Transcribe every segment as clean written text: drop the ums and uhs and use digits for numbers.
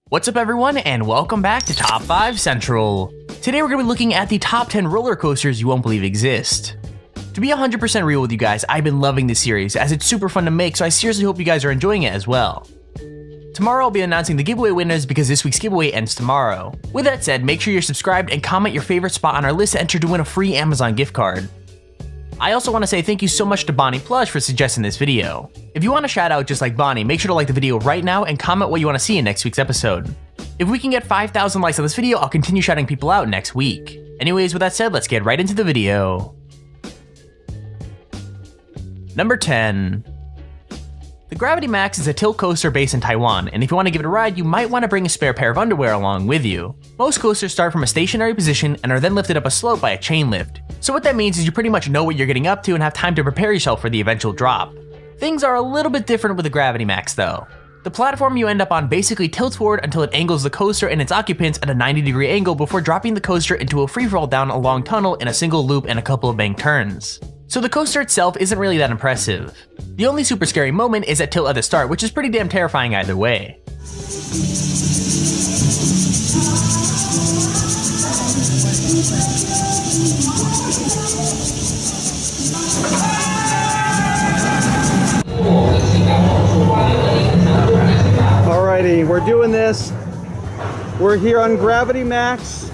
What's up everyone, and welcome back to Top 5 Central. Today we're going to be looking at the top 10 roller coasters you won't believe exist. To be 100% real with you guys, I've been loving this series as it's super fun to make, so I seriously hope you guys are enjoying it as well. Tomorrow I'll be announcing the giveaway winners because this week's giveaway ends tomorrow. With that said, make sure you're subscribed and comment your favorite spot on our list to enter to win a free Amazon gift card. I also want to say thank you so much to Bonnie Plush for suggesting this video. If you want a shout out just like Bonnie, make sure to like the video right now and comment what you want to see in next week's episode. If we can get 5,000 likes on this video, I'll continue shouting people out next week. Anyways, with that said, let's get right into the video. Number 10. The Gravity Max is a tilt coaster based in Taiwan, and if you want to give it a ride, you might want to bring a spare pair of underwear along with you. Most coasters start from a stationary position and are then lifted up a slope by a chain lift. So what that means is you pretty much know what you're getting up to and have time to prepare yourself for the eventual drop. Things are a little bit different with the Gravity Max though. The platform you end up on basically tilts forward until it angles the coaster and its occupants at a 90-degree angle before dropping the coaster into a freefall down a long tunnel in a single loop and a couple of bank turns. So the coaster itself isn't really that impressive. The only super scary moment is at tilt at the start, which is pretty damn terrifying either way. Alrighty, we're doing this. We're here on Gravity Max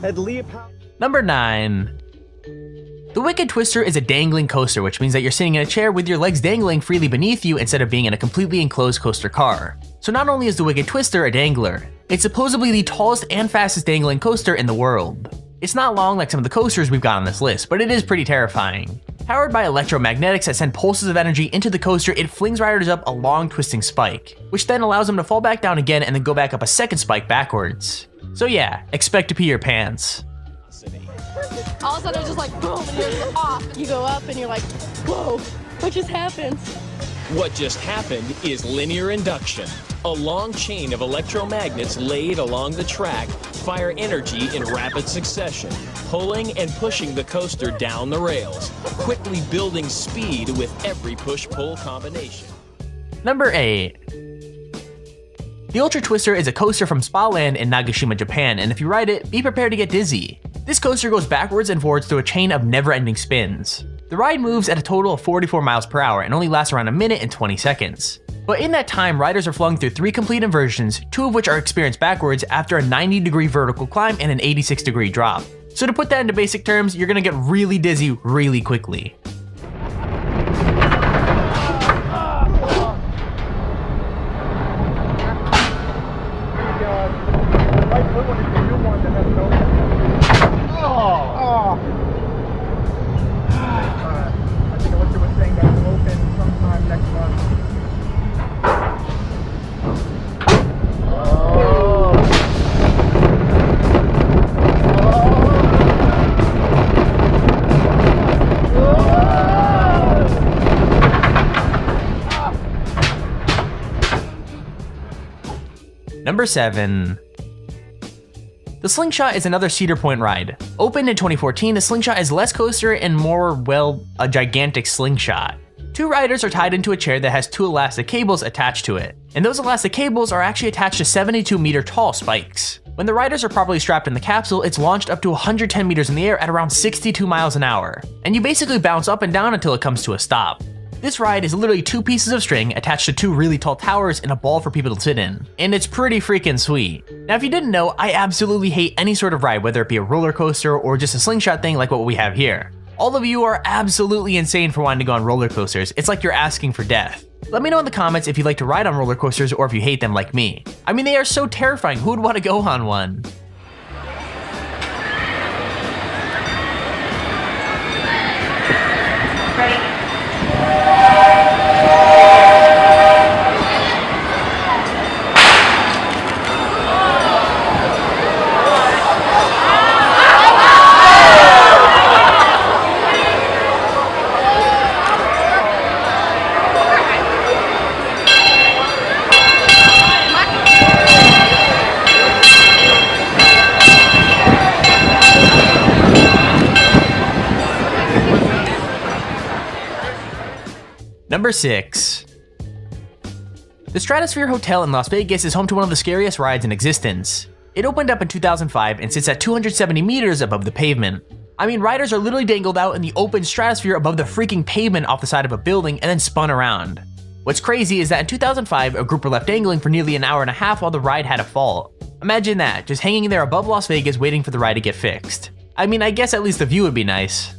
at Leap. Number 9. The Wicked Twister is a dangling coaster, which means that you're sitting in a chair with your legs dangling freely beneath you instead of being in a completely enclosed coaster car. So not only is the Wicked Twister a dangler, it's supposedly the tallest and fastest dangling coaster in the world. It's not long like some of the coasters we've got on this list, but it is pretty terrifying. Powered by electromagnetics that send pulses of energy into the coaster, it flings riders up a long twisting spike, which then allows them to fall back down again and then go back up a second spike backwards. So yeah, expect to pee your pants. All of a sudden it's just like boom and you're off. You go up and you're like, whoa, what just happened? What just happened is linear induction. A long chain of electromagnets laid along the track fire energy in rapid succession, pulling and pushing the coaster down the rails, quickly building speed with every push-pull combination. Number 8. The Ultra Twister is a coaster from Spa Land in Nagashima, Japan, and if you ride it, be prepared to get dizzy. This coaster goes backwards and forwards through a chain of never-ending spins. The ride moves at a total of 44 miles per hour and only lasts around a minute and 20 seconds. But in that time, riders are flung through 3 complete inversions, 2 of which are experienced backwards after a 90-degree vertical climb and an 86-degree drop. So to put that into basic terms, you're gonna get really dizzy really quickly. Number 7. The Slingshot is another Cedar Point ride. Opened in 2014, the Slingshot is less coaster and more, well, a gigantic slingshot. 2 riders are tied into a chair that has 2 elastic cables attached to it, and those elastic cables are actually attached to 72-meter tall spikes. When the riders are properly strapped in the capsule, it's launched up to 110 meters in the air at around 62 miles an hour, and you basically bounce up and down until it comes to a stop. This ride is literally 2 pieces of string attached to 2 really tall towers and a ball for people to sit in, and it's pretty freaking sweet. Now if you didn't know, I absolutely hate any sort of ride, whether it be a roller coaster or just a slingshot thing like what we have here. All of you are absolutely insane for wanting to go on roller coasters. It's like you're asking for death. Let me know in the comments if you like to ride on roller coasters or if you hate them like me. I mean, they are so terrifying, who would want to go on one? Number 6. The Stratosphere Hotel in Las Vegas is home to one of the scariest rides in existence. It opened up in 2005 and sits at 270 meters above the pavement. I mean, riders are literally dangled out in the open stratosphere above the freaking pavement off the side of a building and then spun around. What's crazy is that in 2005, a group were left dangling for nearly an hour and a half while the ride had a fault. Imagine that, just hanging there above Las Vegas waiting for the ride to get fixed. I mean, I guess at least the view would be nice.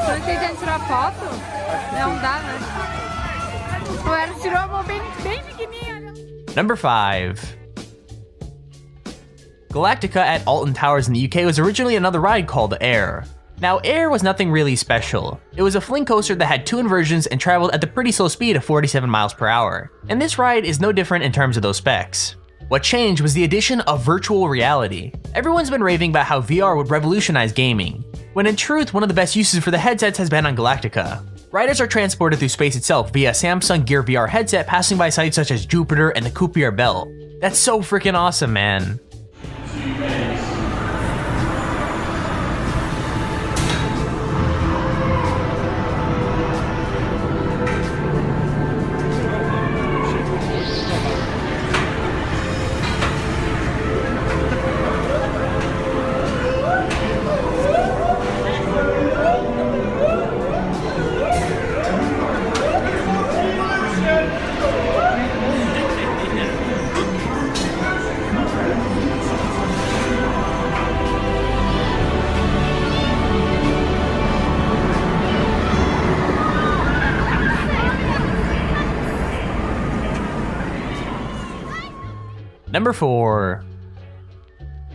Tô tentando tirar foto? Não dá, né? O Eros tirou a mão bem pequenininha. Number 5. Galactica at Alton Towers in the UK was originally another ride called Air. Now, Air was nothing really special. It was a fling coaster that had 2 inversions and traveled at the pretty slow speed of 47 miles per hour. And this ride is no different in terms of those specs. What changed was the addition of virtual reality. Everyone's been raving about how VR would revolutionize gaming, when in truth, one of the best uses for the headsets has been on Galactica. Riders are transported through space itself via Samsung Gear VR headset, passing by sites such as Jupiter and the Kuiper Belt. That's so freaking awesome, man. Number 4.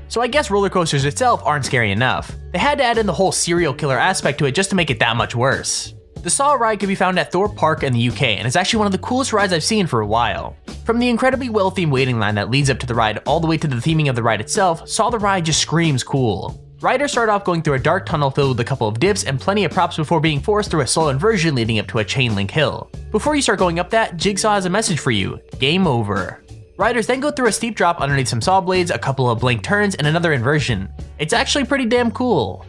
So I guess roller coasters itself aren't scary enough. They had to add in the whole serial killer aspect to it just to make it that much worse. The Saw ride can be found at Thorpe Park in the UK and is actually one of the coolest rides I've seen for a while. From the incredibly well-themed waiting line that leads up to the ride all the way to the theming of the ride itself, Saw the ride just screams cool. Riders start off going through a dark tunnel filled with a couple of dips and plenty of props before being forced through a slow inversion leading up to a chain link hill. Before you start going up that, Jigsaw has a message for you: game over. Riders then go through a steep drop underneath some saw blades, a couple of blank turns, and another inversion. It's actually pretty damn cool.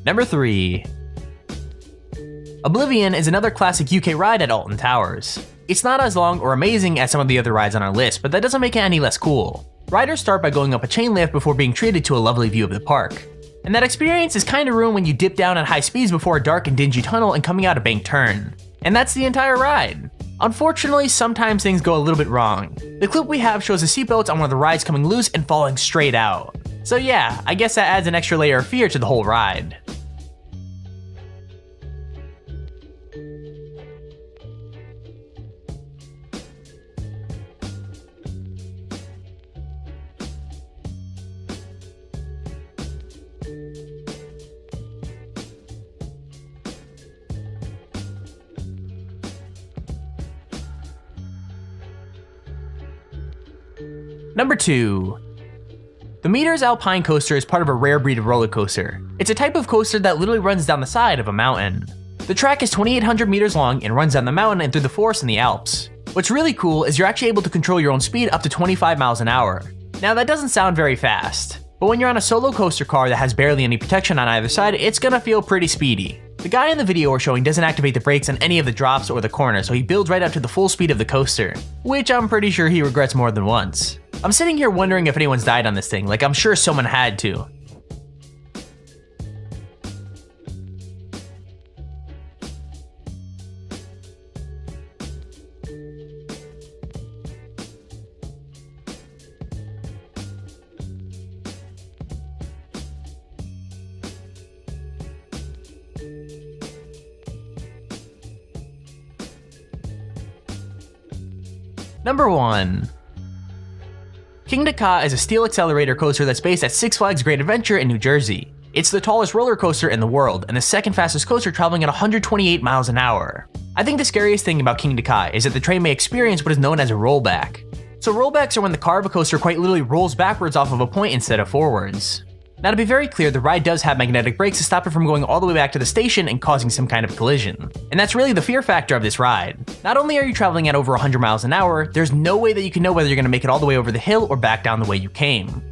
Number 3. Oblivion is another classic UK ride at Alton Towers. It's not as long or amazing as some of the other rides on our list, but that doesn't make it any less cool. Riders start by going up a chain lift before being treated to a lovely view of the park. And that experience is kinda ruined when you dip down at high speeds before a dark and dingy tunnel and coming out a banked turn. And that's the entire ride. Unfortunately, sometimes things go a little bit wrong. The clip we have shows the seatbelts on one of the rides coming loose and falling straight out. So yeah, I guess that adds an extra layer of fear to the whole ride. Number 2. The Meteors Alpine Coaster is part of a rare breed of roller coaster. It's a type of coaster that literally runs down the side of a mountain. The track is 2,800 meters long and runs down the mountain and through the forest in the Alps. What's really cool is you're actually able to control your own speed up to 25 miles an hour. Now that doesn't sound very fast, but when you're on a solo coaster car that has barely any protection on either side, it's gonna feel pretty speedy. The guy in the video we're showing doesn't activate the brakes on any of the drops or the corners, so he builds right up to the full speed of the coaster, which I'm pretty sure he regrets more than once. I'm sitting here wondering if anyone's died on this thing, like I'm sure someone had to. Number 1. Kingda Ka is a steel accelerator coaster that's based at Six Flags Great Adventure in New Jersey. It's the tallest roller coaster in the world and the second fastest coaster, traveling at 128 miles an hour. I think the scariest thing about Kingda Ka is that the train may experience what is known as a rollback. So rollbacks are when the car of a coaster quite literally rolls backwards off of a point instead of forwards. Now, to be very clear, the ride does have magnetic brakes to stop it from going all the way back to the station and causing some kind of collision. And that's really the fear factor of this ride. Not only are you traveling at over 100 miles an hour, there's no way that you can know whether you're going to make it all the way over the hill or back down the way you came.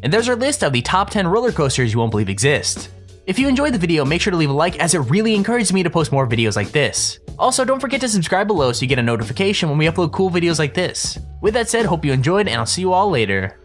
And there's our list of the top 10 roller coasters you won't believe exist. If you enjoyed the video, make sure to leave a like, as it really encourages me to post more videos like this. Also, don't forget to subscribe below so you get a notification when we upload cool videos like this. With that said, hope you enjoyed, and I'll see you all later.